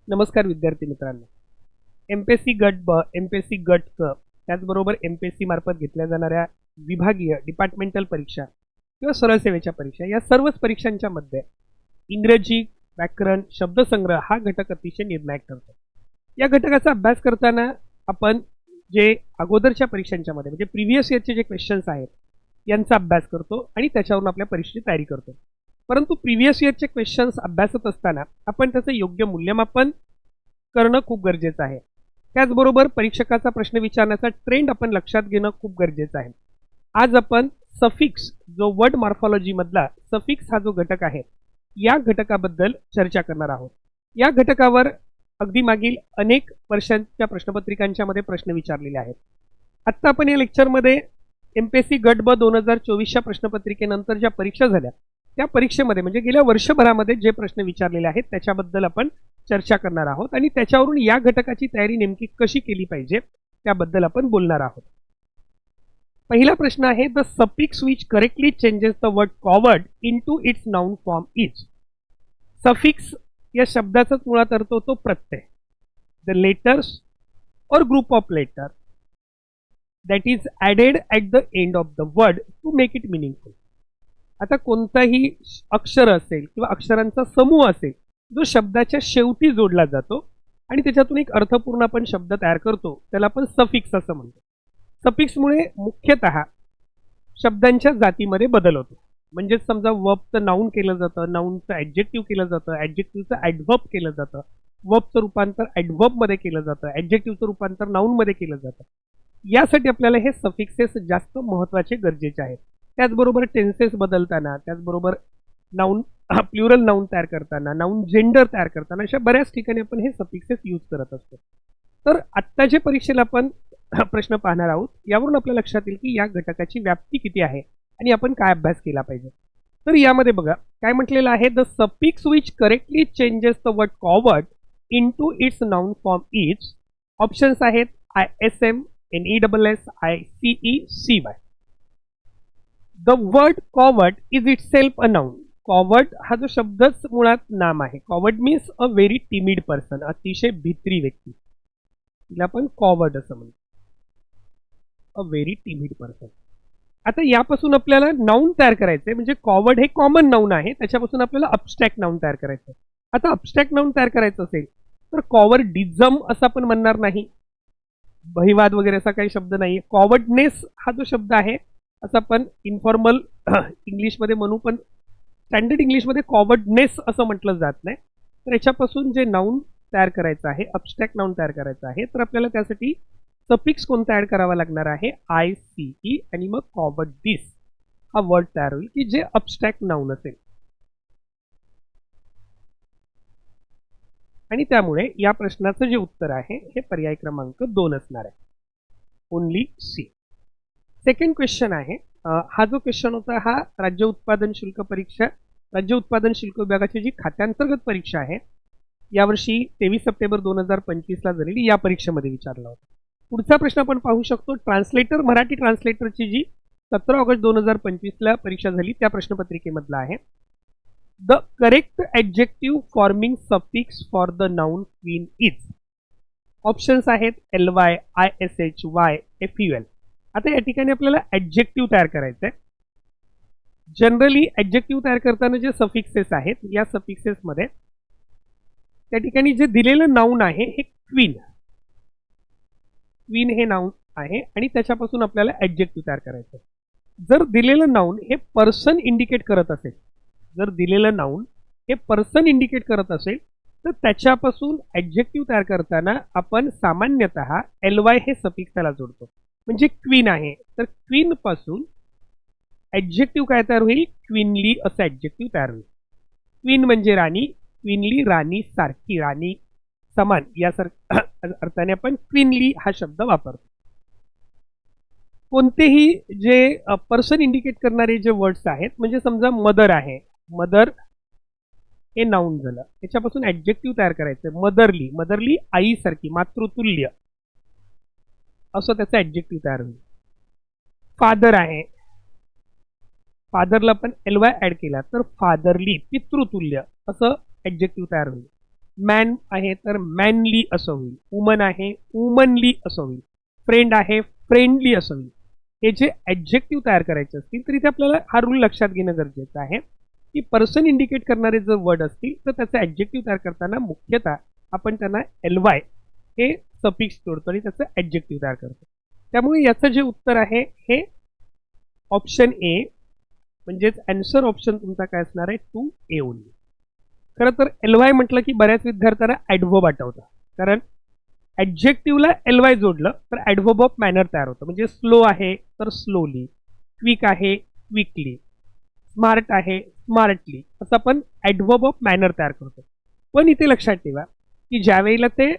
नमस्कार विद्यार्थी मित्रांनो. एमपीएससी गट ब, एमपीएससी गट क, त्याचबरोबर एमपीएससी मार्फत घेतल्या जाणाऱ्या विभागीय डिपार्टमेंटल परीक्षा किंवा सरळ सेवेच्या परीक्षा या सर्वच परीक्षांच्या मध्ये इंग्रजी, व्याकरण, शब्दसंग्रह हा घटक अतिशय निर्णायक ठरतो. या घटकाचा अभ्यास करताना आपण जे अगोदरच्या परीक्षांच्या मध्ये म्हणजे प्रिव्हियस इयरचे जे क्वेश्चन्स आहेत यांचा अभ्यास करतो आणि त्याच्यावरून आपल्या परीक्षेची तयारी करतो. परंतु प्रिव्हियस इयरचे क्वेश्चन्स अभ्यासत असताना आपण त्याचं योग्य मूल्यमापन करणं खूप गरजेचं आहे. त्याचबरोबर परीक्षकाचा प्रश्न विचारण्याचा ट्रेंड आपण लक्षात घेणं खूप गरजेचं आहे. आज आपण सफिक्स जो वर्ड मॉर्फॉलॉजी मधला सफिक्स हा जो घटक आहे या घटकाबद्दल चर्चा करणार आहोत. या घटकावर अगदी मागील अनेक वर्षांच्या प्रश्नपत्रिकांच्या मध्ये प्रश्न विचारलेले आहेत. आत्ता आपण या लेक्चरमध्ये एमपीएससी गट ब 2024च्या प्रश्नपत्रिकेनंतर ज्या परीक्षा झाल्या त्या परीक्षेमध्ये म्हणजे गेल्या वर्षभरामध्ये जे प्रश्न विचारलेले आहेत त्याच्याबद्दल आपण चर्चा करणार आहोत आणि त्याच्यावरून या घटकाची तयारी नेमकी कशी केली पाहिजे त्याबद्दल आपण बोलणार आहोत. पहिला प्रश्न आहे the suffix which correctly changes the word coward into its noun form is. Suffix या शब्दाचाच मुळात अर्थ होतो प्रत्यय. The letters or group of letter that is added at the end of the word to make it meaningful. आता कोणताही अक्षर असेल किंवा अक्षरांचा समूह असेल जो शब्दाच्या शेवटी जोडला जातो आणि त्याच्यातून एक अर्थपूर्ण आपण शब्द तयार करतो त्याला आपण सफिक्स असं म्हणतो. सफिक्समुळे मुख्यतः शब्दांच्या जातीमध्ये बदल होतो. म्हणजे समजा वर्बचं नाउन केलं जातं, नाउनचं ॲडजेक्टिव्ह केलं जातं, ॲडजेक्टिव्हचं ॲडव्हर्ब केलं जातं, वर्बचं रूपांतर ॲडव्हर्बमध्ये केलं जातं, ॲडजेक्टिव्हचं रूपांतर नाउनमध्ये केलं जातं. यासाठी आपल्याला हे सफिक्सेस जास्त महत्त्वाचे गरजेचे आहेत. त्याचबरोबर टेन्सेस बदलताना, त्याचबरोबर नाउन प्लुरल नाउन तयार करताना, नाउन जेंडर तयार करताना अशा बऱ्याच ठिकाणी आपण हे सफिक्सेस यूज करत असतो. तर आत्ताच्या परीक्षेला आपण प्रश्न पाहणार आहोत. यावरून आपल्या लक्षात येईल की या घटकाची व्याप्ती किती आहे आणि आपण काय अभ्यास केला पाहिजे. तर यामध्ये बघा काय म्हटलेलं आहे the suffix which correctly changes the word coward into its noun form is. Options आहेत ISM, NESSICECY. The word coward is itself a noun. Coward हा जो शब्दच मुळात नाम आहे. Coward means a very timid person. अतिशय भित्री व्यक्ती. तिला आपण coward असं म्हणतो. A very timid person. आता यापासून आपल्याला नाउन तयार करायचंय म्हणजे कॉवर्ड हे कॉमन नाउन आहे. त्याच्यापासून आपल्याला अब्स्ट्रॅक्ट नाउन तयार करायचं. आता अब्स्ट्रॅक्ट नाउन तयार करायचं असेल तर कॉवर्डिझम असं आपण म्हणणार नाही. बहिवाद वगैरे असा काही शब्द नाही. कॉवर्डनेस हा जो शब्द आहे असं आपण इन्फॉर्मल इंग्लिशमध्ये म्हणू पण स्टँडर्ड इंग्लिशमध्ये कॉवर्डनेस असं म्हटलं जात नाही. तर याच्यापासून जे नाउन तयार करायचं आहे, अब्स्ट्रॅक्ट नाउन तयार करायचं आहे तर आपल्याला त्यासाठी सफिक्स कोणता ॲड करावा लागणार आहे ICE आणि मग कॉवर्डिस हा वर्ड तयार होईल की जे अब्स्ट्रॅक्ट नाउन असेल. आणि त्यामुळे या प्रश्नाचं जे उत्तर आहे हे पर्याय क्रमांक 2 असणार आहे. Only C. सेकंड क्वेश्चन आहे हा जो क्वेश्चन होता हा राज्य उत्पादन शुल्क परीक्षा, राज्य उत्पादन शुल्क विभागाची जी खात्यांतर्गत परीक्षा आहे यावर्षी 23 सप्टेंबर 2025ला झालेली या परीक्षेमध्ये विचारला होता. पुढचा प्रश्न आपण पाहू शकतो. ट्रान्सलेटर, मराठी ट्रान्सलेटरची जी 17 ऑगस्ट 2025ला परीक्षा झाली त्या प्रश्नपत्रिकेमधला आहे. The correct adjective forming suffix for the noun queen is. Options आहेत LY, ISH, Y, FUL. आता या ठिकाणी आपल्याला ॲडजेक्टिव्ह तयार करायचं आहे. जनरली ॲडजेक्टिव्ह तयार करताना जे सफिक्सेस आहेत या सफिक्सेसमध्ये त्या ठिकाणी जे दिलेलं नाउन आहे हे क्वीन, क्वीन हे नाउन आहे आणि त्याच्यापासून आपल्याला ॲडजेक्टिव्ह तयार करायचं आहे. जर दिलेलं नाउन हे पर्सन इंडिकेट करत असेल, जर दिलेलं नाउन हे पर्सन इंडिकेट करत असेल तर त्याच्यापासून ॲडजेक्टिव्ह तयार करताना आपण सामान्यतः LY हे सफिक्स त्याला जोडतो. म्हणजे क्वीन आहे तर क्वीन पासून ॲडजेक्टिव्ह काय तयार होईल, क्वीनली असं ॲडजेक्टिव्ह तयार होईल. क्वीन म्हणजे राणी, क्वीनली राणी सारखी, राणी समान यासारख्या अर्थाने आपण क्वीनली हा शब्द वापरतो. कोणतेही जे पर्सन इंडिकेट करणारे जे वर्ड्स आहेत म्हणजे समजा मदर आहे, मदर हे नाउन झालं, त्याच्यापासून ॲडजेक्टिव्ह तयार करायचं. मदरली, मदरली आईसारखी, मातृतुल्य असं त्याचं ॲडजेक्टिव्ह तयार होईल. फादर आहे, फादरला पण LY ॲड केला तर फादरली, पितृतुल्य असं ॲडजेक्टिव्ह तयार होईल. मॅन आहे तर मॅनली असं होईल, वुमन आहे वुमनली असं होईल, फ्रेंड आहे फ्रेंडली असं होईल. हे जे ॲडजेक्टिव्ह तयार करायचे असतील तर इथे आपल्याला हा रूल लक्षात घेणं गरजेचं आहे की पर्सन इंडिकेट करणारे जर वर्ड असतील तर त्याचं ॲडजेक्टिव्ह तयार करताना मुख्यतः आपण त्यांना ly हे सफिक्स जोडतो आणि त्याचं ॲडजेक्टिव्ह तयार करतो. त्यामुळे याचं जे उत्तर आहे हे ऑप्शन ए, म्हणजेच आन्सर ऑप्शन तुमचा काय असणार आहे 2A ओनली. खरं तर ly म्हटलं की बऱ्याच विद्यार्थ्यांना ॲडव्हर्ब आठवतं, कारण ॲडजेक्टिव्हला ly जोडलं तर ॲडव्हर्ब ऑफ मॅनर तयार होतं. म्हणजे स्लो आहे तर स्लोली, क्विक आहे क्विकली, स्मार्ट आहे स्मार्टली, असं आपण ॲडव्हर्ब ऑफ मॅनर तयार करतो. पण इथे लक्षात ठेवा की ज्या वेळेला ते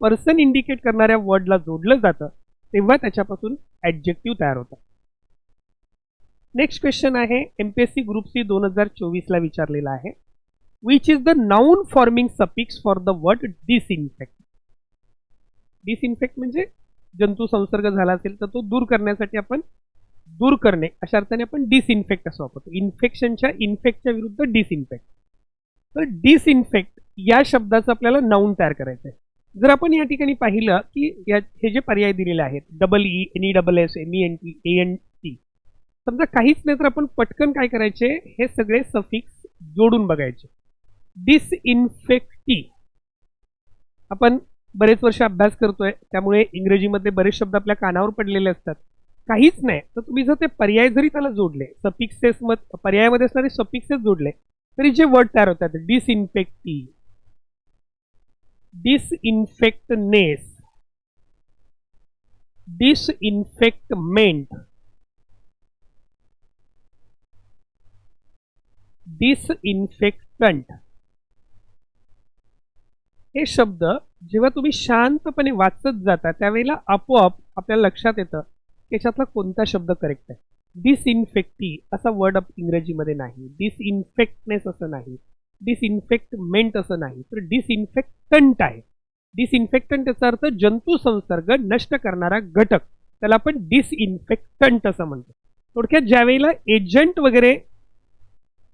पर्सन इंडिकेट करणाऱ्या वर्डला जोडलं जातं तेव्हा त्याच्यापासून ॲडजेक्टिव्ह तयार होतं. नेक्स्ट क्वेश्चन आहे MPSC ग्रुप सी 2024ला विचारलेला आहे. Which is the noun forming suffix for the word disinfect. Disinfect म्हणजे जंतू संसर्ग झाला असेल तर तो दूर करण्यासाठी आपण दूर करणे अशा अर्थाने आपण डिसइन्फेक्ट असं वापरतो. इन्फेक्शनच्या इन्फेक्टच्या विरुद्ध डिसइन्फेक्ट. तर डिसइन्फेक्ट या शब्दाचं आपल्याला नाउन तयार करायचं आहे. जर आपण या ठिकाणी पाहिलं की हे जे पर्याय दिलेले आहेत EE, NESS, MENT, ANT, समजा काहीच नाही तर आपण पटकन काय करायचे, हे सगळे सफिक्स जोडून बघायचे. डिसइन्फेक्टी आपण बरेच वर्ष अभ्यास करतोय त्यामुळे इंग्रजीमध्ये बरेच शब्द आपल्या कानावर पडलेले असतात. काहीच नाही तर तुम्ही जर ते पर्याय जरी त्याला जोडले, सफिक्सेस पर्यायामध्ये असणारे सफिक्सेस जोडले तरी जे वर्ड तयार होतात डिसइन्फेक्टी, डिसइन्फेक्टनेस, डिसइन्फेक्टमेंट, डिसइन्फेक्टंट, हे शब्द जेव्हा तुम्ही शांतपणे वाचत जाता त्यावेळेला आपोआप आपल्याला लक्षात येतं त्याच्यातला कोणता शब्द करेक्ट आहे. डिसइन्फेक्टी असा वर्ड इंग्रजीमध्ये नाही, डिसइन्फेक्टनेस असं नाही, डिसइन्फेक्टमेंट असं नाही, तर डिसइन्फेक्टंट आहे. डिसइन्फेक्टंट याचा अर्थ जंतू संसर्ग नष्ट करणारा घटक, त्याला आपण डिसइन्फेक्टंट असं म्हणतो. थोडक्यात ज्यावेळेला एजंट वगैरे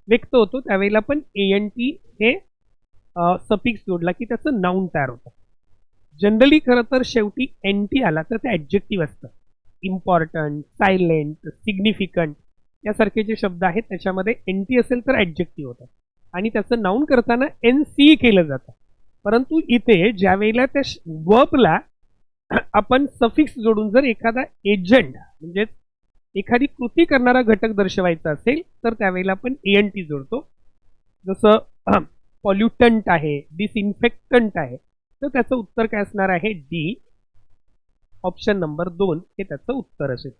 व्यक्त होतो त्यावेळेला आपण ANT हे सफिक्स जोडला की त्याचं नाउन तयार होतं. जनरली खरं तर शेवटी NT आला तर ते ॲडजेक्टिव्ह असतं. इम्पॉर्टंट, सायलेंट, सिग्निफिकंट यासारखे जे शब्द आहेत त्याच्यामध्ये NT असेल तर ॲडजेक्टिव्ह होतं आणि त्याचं नाउन करताना NC केलं जातं. परंतु इथे ज्या वेळेला त्या वर्बला आपण सफिक्स जोडून जर एखादा एजंट म्हणजे एखादी कृती करणारा घटक दर्शवायचा असेल तर त्यावेळेला आपण ANT जोडतो. जसं पॉल्युटंट आहे, डिसइन्फेक्टंट आहे, तर त्याचं उत्तर काय असणार आहे डी, ऑप्शन नंबर 2 हे त्याचं उत्तर असेल.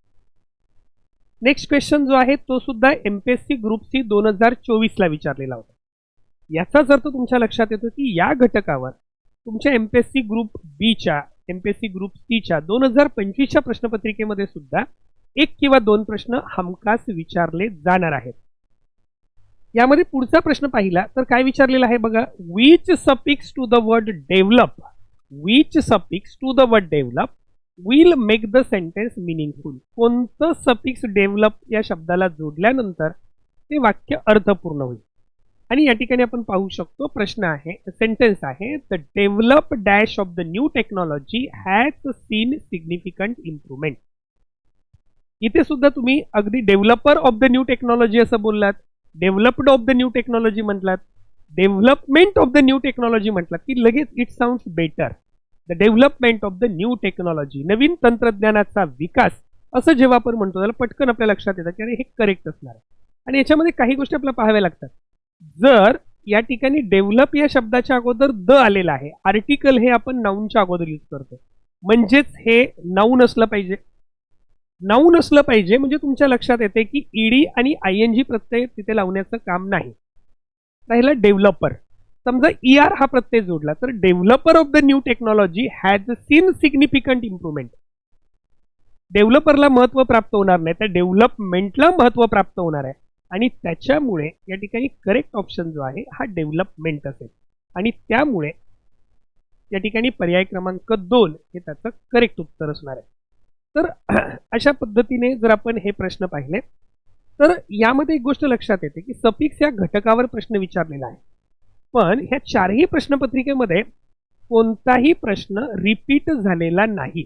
नेक्स्ट क्वेश्चन जो आहे तो सुद्धा MPSC ग्रुप सी 2024ला विचारलेला होता. याचाच अर्थ तुमच्या लक्षात येतो की या घटकावर तुमच्या MPSC ग्रुप बीच्या, MPSC ग्रुप सीच्या 2025च्या प्रश्नपत्रिकेमध्ये सुद्धा 1 किंवा 2 प्रश्न हमखास विचारले जाणार आहेत. यामध्ये पुढचा प्रश्न पाहिला तर काय विचारलेला आहे बघा. Which suffix to the word develop, which suffix to the word develop will make the sentence meaningful. कोणतं सफिक्स डेव्हलप या शब्दाला जोडल्यानंतर ते वाक्य अर्थपूर्ण होईल. आणि या ठिकाणी आपण पाहू शकतो प्रश्न आहे, सेंटेन्स आहे, the develop dash of the new technology has seen significant improvement. इथे सुद्धा तुम्ही अगदी developer of the new technology असं बोललात, developed of the new technology म्हटलात, development of the new technology म्हटलात की लगेच it sounds better. The development of the new technology, नवीन तंत्रज्ञानाचा विकास असं जेव्हा आपण म्हणतो त्याला पटकन आपल्या लक्षात येतं की अरे हे करेक्ट असणार आहे. आणि याच्यामध्ये काही गोष्टी आपल्याला पाहाव्या लागतात. जर या ठिकाणी डेव्हलप या शब्दाच्या अगोदर द आलेला आहे, आर्टिकल हे आपण नाऊनच्या अगोदर यूज करतो, म्हणजेच हे नाऊन असलं पाहिजे. नाऊन असलं पाहिजे म्हणजे तुमच्या लक्षात येते की ईडी आणि ING प्रत्यय तिथे लावण्याचं काम नाही. राहिलं डेव्हलपर, समजा ER हा प्रत्यय जोडला तर developer of the new technology has seen significant improvement. डेव्हलपरला महत्व प्राप्त होणार नाही, तर डेव्हलपमेंटला महत्व प्राप्त होणार आहे आणि त्याच्यामुळे या ठिकाणी करेक्ट ऑप्शन जो आहे हा डेव्हलपमेंट असेल आणि त्यामुळे या ठिकाणी पर्याय क्रमांक 2 हे त्याचं करेक्ट उत्तर असणार आहे. तर अशा पद्धतीने जर आपण हे प्रश्न पाहिले तर यामध्ये एक गोष्ट लक्षात येते की सफिक्स या घटकावर प्रश्न विचारलेला आहे. पण ह्या चारही प्रश्नपत्रिकेमध्ये कोणताही प्रश्न रिपीट झालेला नाही.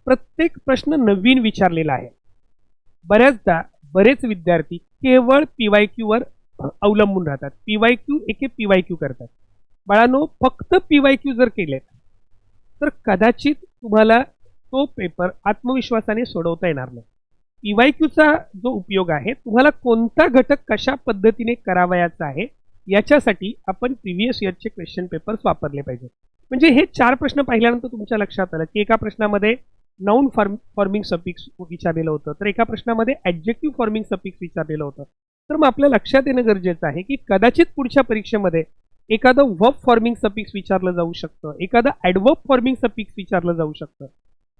प्रत्येक प्रश्न नवीन विचारलेला आहे. बऱ्याचदा बरेच विद्यार्थी केवळ PYQ वर अवलंबून राहतात. PYQ एके PYQ करतात. बाळांनो, फक्त PYQ जर केले तर कदाचित तुम्हाला तो पेपर आत्मविश्वासाने सोडवता येणार नाही. PYQचा जो उपयोग आहे, तुम्हाला कोणता घटक कशा पद्धतीने करावयाचा आहे याच्यासाठी आपण प्रिव्हियस इयरचे क्वेश्चन पेपर्स वापरले पाहिजे. म्हणजे हे 4 प्रश्न पाहिल्यानंतर तुमच्या लक्षात आलं की एका प्रश्नामध्ये नाउन फॉर्मिंग सफिक्स विचारलेलं होतं, तर एका प्रश्नामध्ये ॲडजेक्टिव्ह फॉर्मिंग सफिक्स विचारलेलं होतं. तर मग आपल्या लक्षात येणं गरजेचं आहे की कदाचित पुढच्या परीक्षेमध्ये एखादं वर्ब फॉर्मिंग सफिक्स विचारलं जाऊ शकतं, एखादं ॲडवर्ब फॉर्मिंग सफिक्स विचारलं जाऊ शकतं.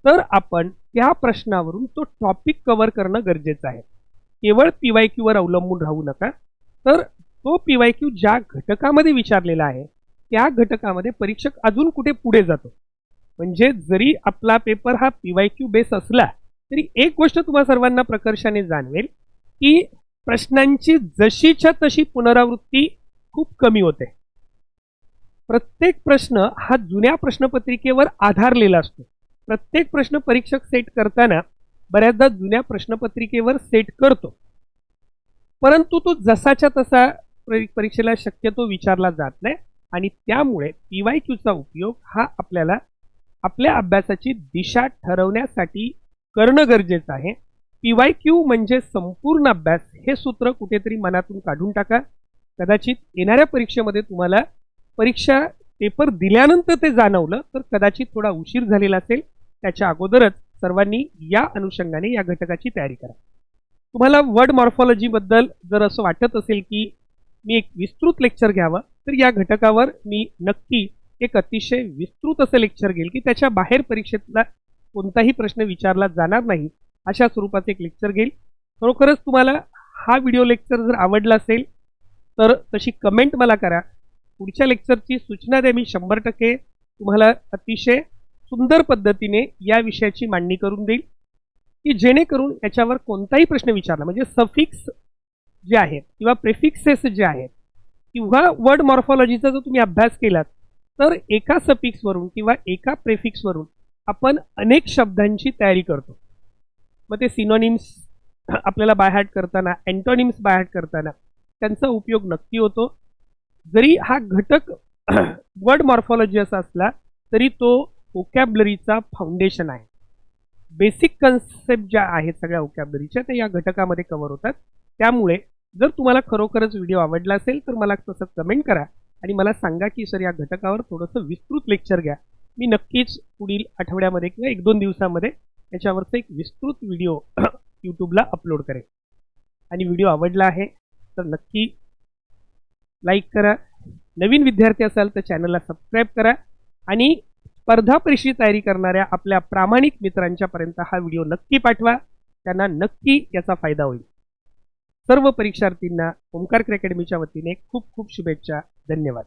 तर आपण त्या प्रश्नावरून तो टॉपिक कव्हर करणं गरजेचं आहे. केवळ PYQ वर अवलंबून राहू नका. तर तो PYQ ज्या घटकामध्ये विचारलेला आहे त्या घटकामध्ये परीक्षक अजून कुठे पुढे जातो. म्हणजे जरी आपला पेपर हा PYQ बेस असला तरी एक गोष्ट तुम्हा सर्वांना प्रकर्षाने जाणवेल की प्रश्नांची जशीच्या तशी पुनरावृत्ती खूप कमी होते. प्रत्येक प्रश्न हा जुन्या प्रश्नपत्रिकेवर आधारलेला असतो. प्रत्येक प्रश्न परीक्षक सेट करताना बऱ्याचदा जुन्या प्रश्नपत्रिकेवर सेट करतो, परंतु तो जसाच्या तसा परीक्षेला शक्यतो विचारला जात नाही. आणि त्यामुळे PYQचा उपयोग हा आपल्याला आपल्या अभ्यासाची दिशा ठरवण्यासाठी करणं गरजेचं आहे. PYQ म्हणजे संपूर्ण अभ्यास हे सूत्र कुठेतरी मनातून काढून टाका. कदाचित येणाऱ्या परीक्षेमध्ये तुम्हाला परीक्षा पेपर दिल्यानंतर ते जाणवलं तर कदाचित थोडा उशीर झालेला असेल. त्याच्या अगोदरच सर्वांनी या अनुषंगाने या घटकाची तयारी करा. तुम्हाला वर्ड मॉर्फॉलॉजीबद्दल जर असं वाटत असेल की मी एक विस्तृत लेक्चर घ्यावं तर या घटकावर मी नक्की एक अतिशय विस्तृत असं लेक्चर घेईल की त्याच्या बाहेर परीक्षेतला कोणताही प्रश्न विचारला जाणार नाही अशा स्वरूपाचं एक लेक्चर घेईल. खरोखरच तुम्हाला हा व्हिडिओ लेक्चर जर आवडला असेल तर तशी कमेंट मला करा. पुढच्या लेक्चरची सूचना द्या. मी 100% तुम्हाला अतिशय सुंदर पद्धतीने या विषयाची मांडणी करून देईल की जेणेकरून याच्यावर कोणताही प्रश्न विचारला म्हणजे सफिक्स जे आहेत किंवा प्रेफिक्सेस जे आहेत किंवा वर्ड मॉर्फॉलॉजीचा जर तुम्ही अभ्यास केलात तर एका सफिक्सवरून किंवा एका प्रेफिक्सवरून आपण अनेक शब्दांची तयारी करतो. मग ते सिनोनिम्स आपल्याला बाय हार्ट करताना, अँटोनिम्स बाय हार्ट करताना त्यांचा उपयोग नक्की होतो. जरी हा घटक वर्ड मॉर्फॉलॉजी असा असला तरी तो व्होकॅब्लरीचा फाउंडेशन आहे. बेसिक कन्सेप्ट ज्या आहेत सगळ्या व्होकॅब्लरीच्या त्या या घटकामध्ये कव्हर होतात. त्यामुळे जर तुम्हाला खरोखरच व्हिडिओ आवडला असेल तर मला तसं कमेंट करा आणि मला सांगा की सर या घटकावर थोडंसं विस्तृत लेक्चर घ्या. मी नक्कीच पुढील आठवड्यामध्ये किंवा 1-2 दिवसामध्ये याच्यावरचं एक विस्तृत व्हिडिओ यूट्यूबला अपलोड करेन. आणि व्हिडिओ आवडला आहे तर नक्की लाईक करा. नवीन विद्यार्थी असाल तर चॅनलला सबस्क्राईब करा आणि स्पर्धा परीक्षेची तयारी करणाऱ्या आपल्या प्रामाणिक मित्रांच्यापर्यंत हा व्हिडिओ नक्की पाठवा. त्यांना नक्की याचा फायदा होईल. सर्व परीक्षार्थींना ओमकार अकॅडमीच्या वतीने खूप खूप शुभेच्छा. धन्यवाद.